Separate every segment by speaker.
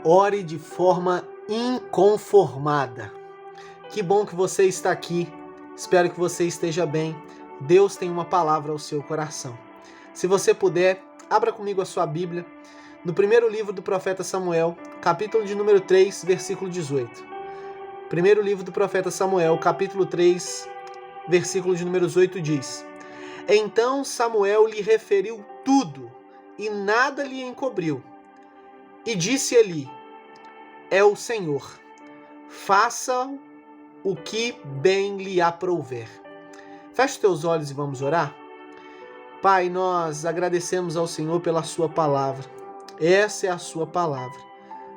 Speaker 1: Ore de forma inconformada. Que bom que você está aqui. Espero que você esteja bem. Deus tem uma palavra ao seu coração. Se você puder, abra comigo a sua Bíblia no primeiro livro do profeta Samuel, capítulo de número 3, versículo 18. Primeiro livro do profeta Samuel, capítulo 3, versículo de número 8 diz: Então Samuel lhe referiu tudo e nada lhe encobriu. E disse Eli: É o Senhor, faça o que bem lhe aprouver. Feche os teus olhos e vamos orar? Pai, nós agradecemos ao Senhor pela sua palavra. Essa é a sua palavra.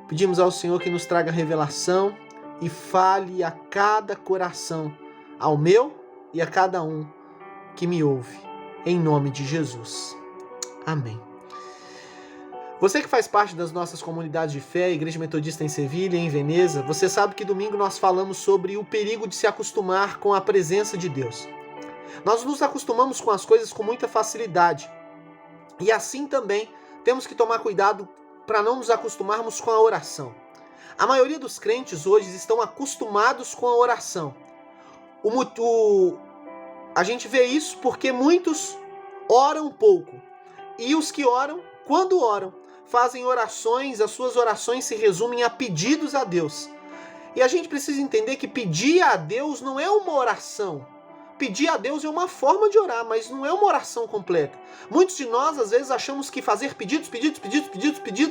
Speaker 1: Pedimos ao Senhor que nos traga revelação e fale a cada coração, ao meu e a cada um que me ouve. Em nome de Jesus. Amém. Você que faz parte das nossas comunidades de fé, Igreja Metodista em Sevilha, em Veneza, você sabe que domingo nós falamos sobre o perigo de se acostumar com a presença de Deus. Nós nos acostumamos com as coisas com muita facilidade. E assim também temos que tomar cuidado para não nos acostumarmos com a oração. A maioria dos crentes hoje estão acostumados com a oração. A gente vê isso porque muitos oram pouco. E os que oram, quando oram, fazem orações, as suas orações se resumem a pedidos a Deus. E a gente precisa entender que pedir a Deus não é uma oração. Pedir a Deus é uma forma de orar, mas não é uma oração completa. Muitos de nós, às vezes, achamos que fazer pedidos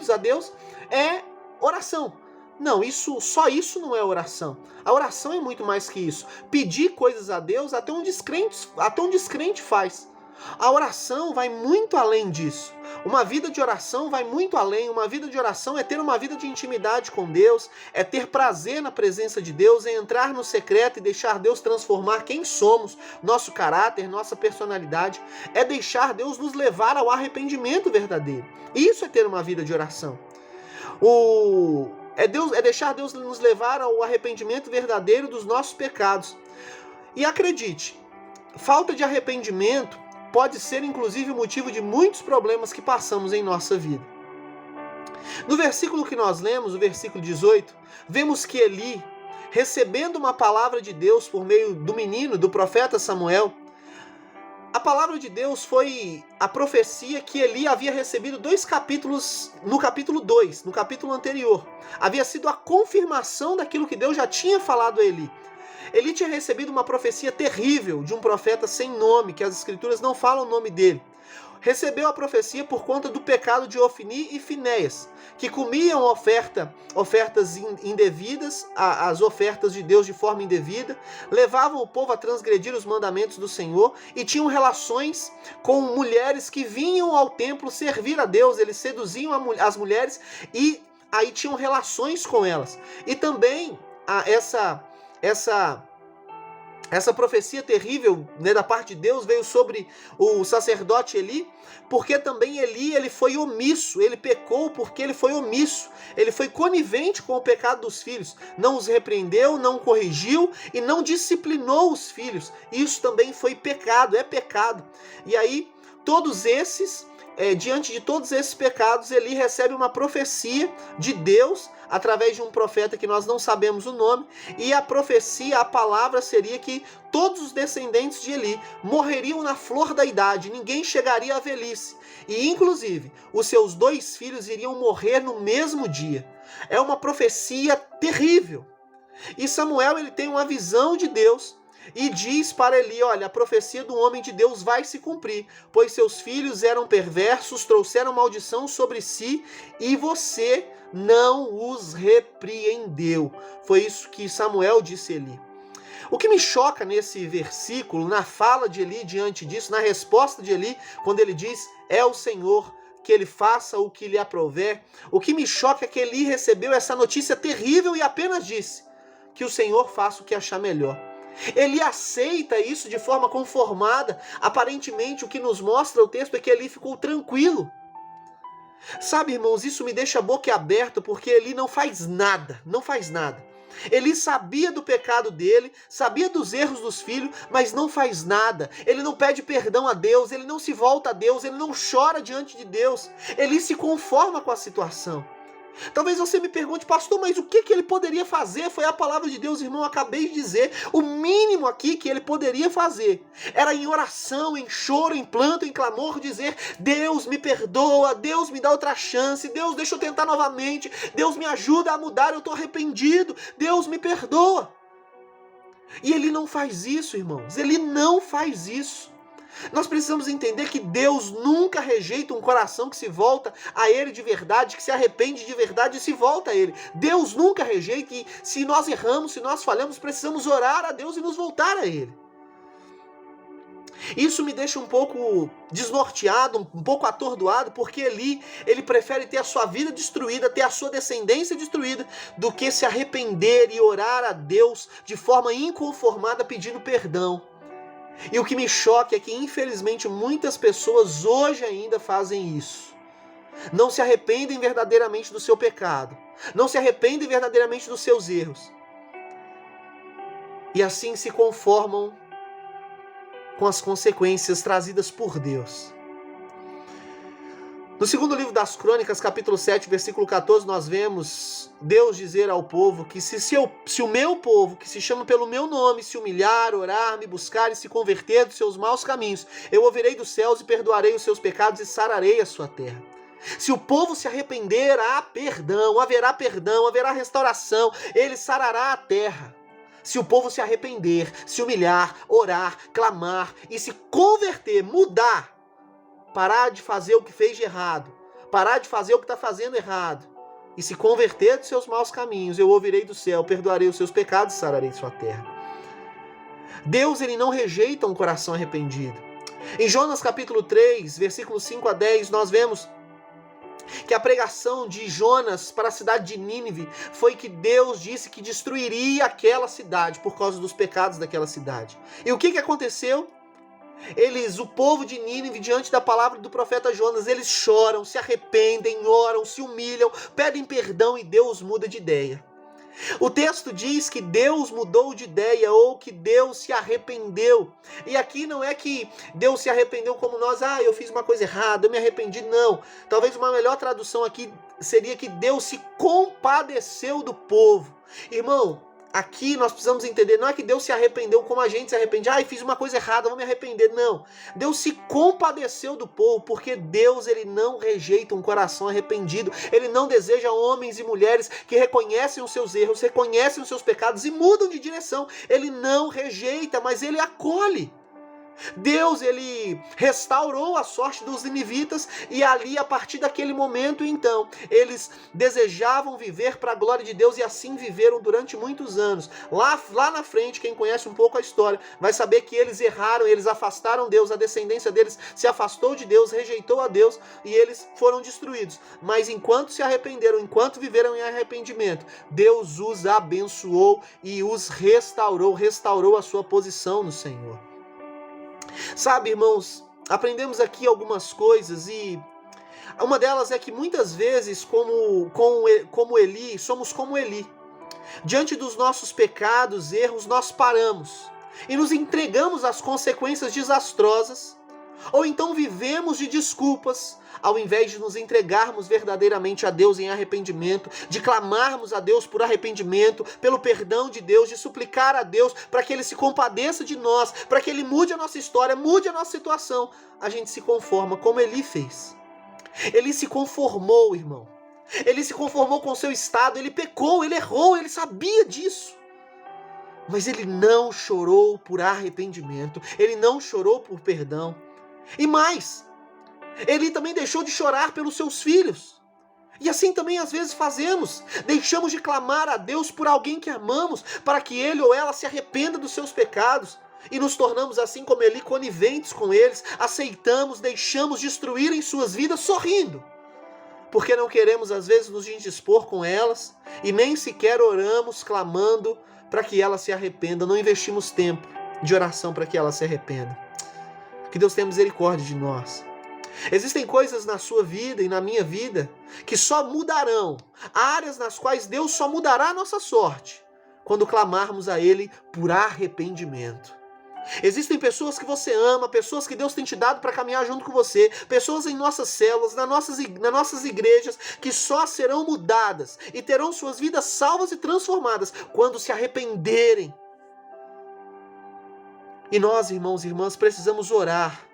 Speaker 1: a Deus é oração. Não, só isso não é oração. A oração é muito mais que isso. Pedir coisas a Deus até um descrente faz. A oração vai muito além disso. Uma vida de oração vai muito além. Uma vida de oração é ter uma vida de intimidade com Deus, é ter prazer na presença de Deus, é entrar no secreto e deixar Deus transformar quem somos, nosso caráter, nossa personalidade. É deixar Deus nos levar ao arrependimento verdadeiro. Isso é ter uma vida de oração. É deixar Deus nos levar ao arrependimento verdadeiro dos nossos pecados. E acredite, falta de arrependimento pode ser, inclusive, o motivo de muitos problemas que passamos em nossa vida. No versículo que nós lemos, o versículo 18, vemos que Eli, recebendo uma palavra de Deus por meio do menino, do profeta Samuel, a palavra de Deus foi a profecia que Eli havia recebido 2 capítulos, no capítulo 2, no capítulo anterior. Havia sido a confirmação daquilo que Deus já tinha falado a Eli. Eli tinha recebido uma profecia terrível de um profeta sem nome, que as escrituras não falam o nome dele. Recebeu a profecia por conta do pecado de Ofni e Finéias, que comiam ofertas indevidas, as ofertas de Deus de forma indevida, levavam o povo a transgredir os mandamentos do Senhor e tinham relações com mulheres que vinham ao templo servir a Deus. Eles seduziam as mulheres e aí tinham relações com elas. E também essa profecia terrível, né, da parte de Deus veio sobre o sacerdote Eli, porque também Eli ele foi omisso, ele pecou porque ele foi omisso, ele foi conivente com o pecado dos filhos, não os repreendeu, não corrigiu e não disciplinou os filhos. Isso também foi pecado, é pecado. E aí, diante de todos esses pecados, Eli recebe uma profecia de Deus através de um profeta que nós não sabemos o nome, e a profecia, a palavra seria que todos os descendentes de Eli morreriam na flor da idade, ninguém chegaria à velhice, e inclusive os seus 2 filhos iriam morrer no mesmo dia. É uma profecia terrível. E Samuel ele tem uma visão de Deus e diz para Eli: olha, a profecia do homem de Deus vai se cumprir, pois seus filhos eram perversos, trouxeram maldição sobre si e você não os repreendeu. Foi isso que Samuel disse a Eli. O que me choca nesse versículo, na fala de Eli diante disso, na resposta de Eli, quando ele diz: é o Senhor, que ele faça o que lhe aprouver, o que me choca é que Eli recebeu essa notícia terrível e apenas disse: que o Senhor faça o que achar melhor. Ele aceita isso de forma conformada. Aparentemente, o que nos mostra o texto é que Eli ficou tranquilo. Sabe, irmãos, isso me deixa a boca aberta, porque Eli não faz nada. Eli sabia do pecado dele, sabia dos erros dos filhos, mas não faz nada. Ele não pede perdão a Deus, ele não se volta a Deus, ele não chora diante de Deus. Ele se conforma com a situação. Talvez você me pergunte, pastor, mas o que ele poderia fazer? Foi a palavra de Deus, irmão, eu acabei de dizer. O mínimo aqui que ele poderia fazer era em oração, em choro, em planto, em clamor, dizer: Deus me perdoa, Deus me dá outra chance, Deus deixa eu tentar novamente, Deus me ajuda a mudar, eu estou arrependido, Deus me perdoa. E ele não faz isso, irmãos, ele não faz isso. Nós precisamos entender que Deus nunca rejeita um coração que se volta a Ele de verdade, que se arrepende de verdade e se volta a Ele. Deus nunca rejeita, e se nós erramos, se nós falhamos, precisamos orar a Deus e nos voltar a Ele. Isso me deixa um pouco desnorteado, um pouco atordoado, porque ele prefere ter a sua vida destruída, ter a sua descendência destruída, do que se arrepender e orar a Deus de forma inconformada pedindo perdão. E o que me choca é que, infelizmente, muitas pessoas hoje ainda fazem isso. Não se arrependem verdadeiramente do seu pecado. Não se arrependem verdadeiramente dos seus erros. E assim se conformam com as consequências trazidas por Deus. No segundo livro das Crônicas, capítulo 7, versículo 14, nós vemos Deus dizer ao povo que se o meu povo, que se chama pelo meu nome, se humilhar, orar, me buscar e se converter dos seus maus caminhos, eu ouvirei dos céus e perdoarei os seus pecados e sararei a sua terra. Se o povo se arrepender, haverá perdão, haverá restauração, ele sarará a terra. Se o povo se arrepender, se humilhar, orar, clamar e se converter, mudar, parar de fazer o que fez de errado, parar de fazer o que está fazendo errado e se converter dos seus maus caminhos, eu ouvirei do céu, perdoarei os seus pecados e sararei sua terra. Deus, ele não rejeita um coração arrependido. Em Jonas capítulo 3, versículos 5 a 10, nós vemos que a pregação de Jonas para a cidade de Nínive foi que Deus disse que destruiria aquela cidade por causa dos pecados daquela cidade. E o que aconteceu? O povo de Nínive, diante da palavra do profeta Jonas, eles choram, se arrependem, oram, se humilham, pedem perdão e Deus muda de ideia. O texto diz que Deus mudou de ideia ou que Deus se arrependeu. E aqui não é que Deus se arrependeu como nós, eu fiz uma coisa errada, eu me arrependi, não. Talvez uma melhor tradução aqui seria que Deus se compadeceu do povo. Irmão, aqui nós precisamos entender, não é que Deus se arrependeu como a gente se arrepende. Fiz uma coisa errada, vou me arrepender. Não. Deus se compadeceu do povo, porque Deus, ele não rejeita um coração arrependido. Ele não deseja homens e mulheres que reconhecem os seus erros, reconhecem os seus pecados e mudam de direção. Ele não rejeita, mas ele acolhe. Deus, ele restaurou a sorte dos ninivitas e ali, a partir daquele momento, então, eles desejavam viver para a glória de Deus e assim viveram durante muitos anos. Lá na frente, quem conhece um pouco a história vai saber que eles erraram, eles afastaram Deus, a descendência deles se afastou de Deus, rejeitou a Deus e eles foram destruídos. Mas enquanto se arrependeram, enquanto viveram em arrependimento, Deus os abençoou e os restaurou a sua posição no Senhor. Sabe, irmãos, aprendemos aqui algumas coisas e uma delas é que muitas vezes, como Eli, somos como Eli. Diante dos nossos pecados, erros, nós paramos e nos entregamos às consequências desastrosas, ou então vivemos de desculpas, ao invés de nos entregarmos verdadeiramente a Deus em arrependimento, de clamarmos a Deus por arrependimento, pelo perdão de Deus, de suplicar a Deus para que Ele se compadeça de nós, para que Ele mude a nossa história, mude a nossa situação. A gente se conforma como Eli fez. Ele se conformou, irmão. Ele se conformou com o seu estado, ele pecou, ele errou, ele sabia disso. Mas ele não chorou por arrependimento, ele não chorou por perdão. E mais, ele também deixou de chorar pelos seus filhos. E assim também às vezes fazemos. Deixamos de clamar a Deus por alguém que amamos, para que ele ou ela se arrependa dos seus pecados. E nos tornamos assim como Eli, coniventes com eles, aceitamos, deixamos destruírem suas vidas sorrindo. Porque não queremos às vezes nos indispor com elas e nem sequer oramos clamando para que ela se arrependa. Não investimos tempo de oração para que ela se arrependa. Que Deus tenha misericórdia de nós. Existem coisas na sua vida e na minha vida que só mudarão, áreas nas quais Deus só mudará a nossa sorte, quando clamarmos a Ele por arrependimento. Existem pessoas que você ama, pessoas que Deus tem te dado para caminhar junto com você, pessoas em nossas células, nas nossas igrejas, que só serão mudadas e terão suas vidas salvas e transformadas quando se arrependerem. E nós, irmãos e irmãs, precisamos orar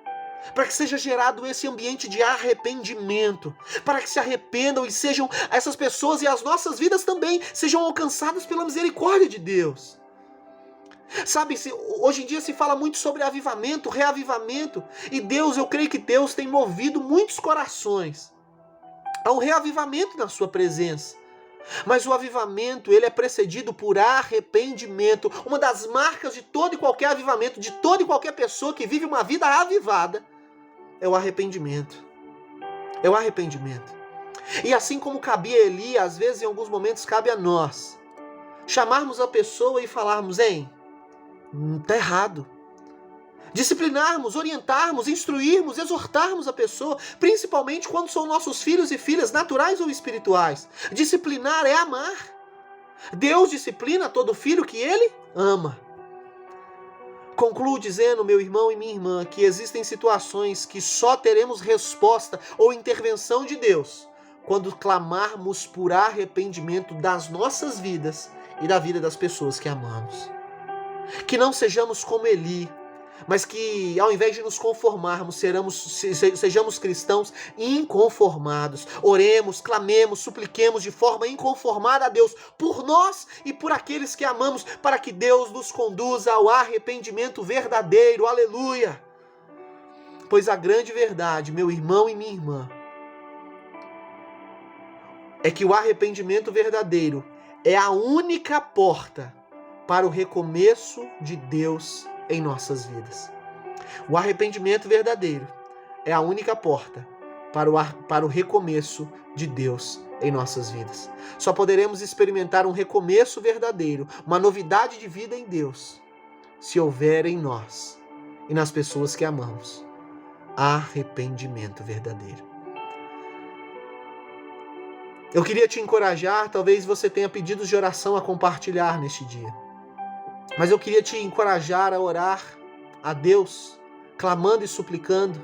Speaker 1: para que seja gerado esse ambiente de arrependimento, para que se arrependam e sejam essas pessoas e as nossas vidas também sejam alcançadas pela misericórdia de Deus. Sabe, hoje em dia se fala muito sobre avivamento, reavivamento, e Deus, eu creio que Deus tem movido muitos corações a um reavivamento na sua presença. Mas o avivamento, ele é precedido por arrependimento. Uma das marcas de todo e qualquer avivamento, de toda e qualquer pessoa que vive uma vida avivada, é o arrependimento. É o arrependimento. E assim como cabia a Eli, às vezes em alguns momentos cabe a nós chamarmos a pessoa e falarmos: hein, tá errado. Disciplinarmos, orientarmos, instruirmos, exortarmos a pessoa, principalmente quando são nossos filhos e filhas naturais ou espirituais. Disciplinar é amar. Deus disciplina todo filho que Ele ama. Concluo dizendo, meu irmão e minha irmã, que existem situações que só teremos resposta ou intervenção de Deus quando clamarmos por arrependimento das nossas vidas e da vida das pessoas que amamos. Que não sejamos como Eli, mas que ao invés de nos conformarmos, sejamos cristãos inconformados. Oremos, clamemos, supliquemos de forma inconformada a Deus, por nós e por aqueles que amamos, para que Deus nos conduza ao arrependimento verdadeiro. Aleluia! Pois a grande verdade, meu irmão e minha irmã, é que o arrependimento verdadeiro é a única porta para o recomeço de Deus em nossas vidas. O arrependimento verdadeiro é a única porta para o recomeço de Deus em nossas vidas. Só poderemos experimentar um recomeço verdadeiro, uma novidade de vida em Deus, se houver em nós e nas pessoas que amamos arrependimento verdadeiro. Eu queria te encorajar, talvez você tenha pedidos de oração a compartilhar neste dia. Mas eu queria te encorajar a orar a Deus, clamando e suplicando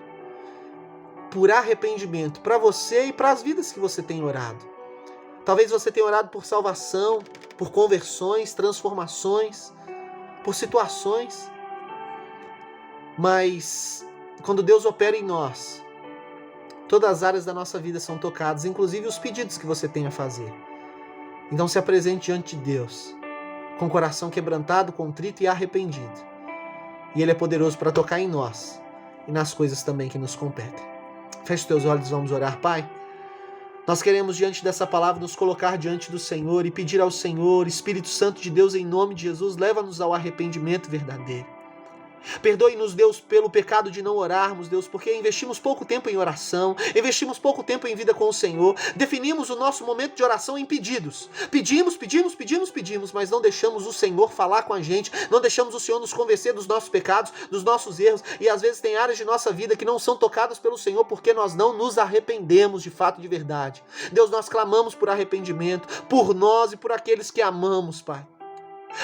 Speaker 1: por arrependimento para você e para as vidas que você tem orado. Talvez você tenha orado por salvação, por conversões, transformações, por situações. Mas quando Deus opera em nós, todas as áreas da nossa vida são tocadas, inclusive os pedidos que você tem a fazer. Então se apresente diante de Deus, com o coração quebrantado, contrito e arrependido. E Ele é poderoso para tocar em nós e nas coisas também que nos competem. Feche os teus olhos, vamos orar, Pai. Nós queremos, diante dessa palavra, nos colocar diante do Senhor e pedir ao Senhor, Espírito Santo de Deus, em nome de Jesus, leva-nos ao arrependimento verdadeiro. Perdoe-nos, Deus, pelo pecado de não orarmos, Deus, porque investimos pouco tempo em oração, investimos pouco tempo em vida com o Senhor, definimos o nosso momento de oração em pedidos. Pedimos, mas não deixamos o Senhor falar com a gente, não deixamos o Senhor nos convencer dos nossos pecados, dos nossos erros, e às vezes tem áreas de nossa vida que não são tocadas pelo Senhor porque nós não nos arrependemos de fato, de verdade. Deus, nós clamamos por arrependimento, por nós e por aqueles que amamos, Pai.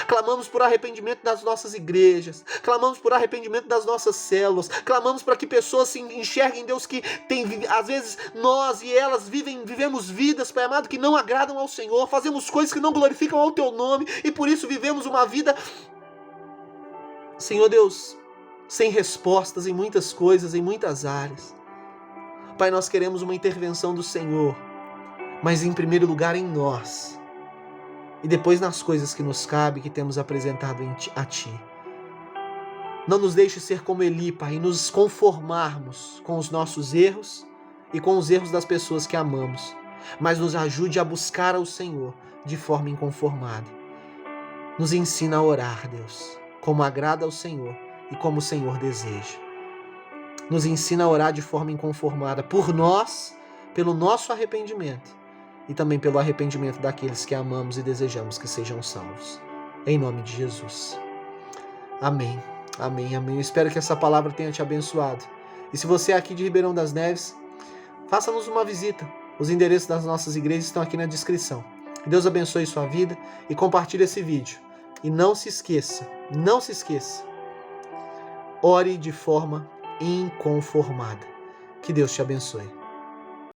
Speaker 1: Clamamos por arrependimento das nossas igrejas, clamamos por arrependimento das nossas células, clamamos para que pessoas se enxerguem, Deus, que tem, às vezes nós e elas vivemos vidas, Pai amado, que não agradam ao Senhor, fazemos coisas que não glorificam ao Teu nome e por isso vivemos uma vida, Senhor Deus, sem respostas em muitas coisas, em muitas áreas. Pai, nós queremos uma intervenção do Senhor, mas em primeiro lugar em nós. E depois nas coisas que nos cabe, que temos apresentado a Ti. Não nos deixe ser como Eli, Pai, e nos conformarmos com os nossos erros e com os erros das pessoas que amamos. Mas nos ajude a buscar ao Senhor de forma inconformada. Nos ensina a orar, Deus, como agrada ao Senhor e como o Senhor deseja. Nos ensina a orar de forma inconformada por nós, pelo nosso arrependimento. E também pelo arrependimento daqueles que amamos e desejamos que sejam salvos. Em nome de Jesus. Amém. Amém, amém. Eu espero que essa palavra tenha te abençoado. E se você é aqui de Ribeirão das Neves, faça-nos uma visita. Os endereços das nossas igrejas estão aqui na descrição. Que Deus abençoe sua vida e compartilhe esse vídeo. E não se esqueça, ore de forma inconformada. Que Deus te abençoe.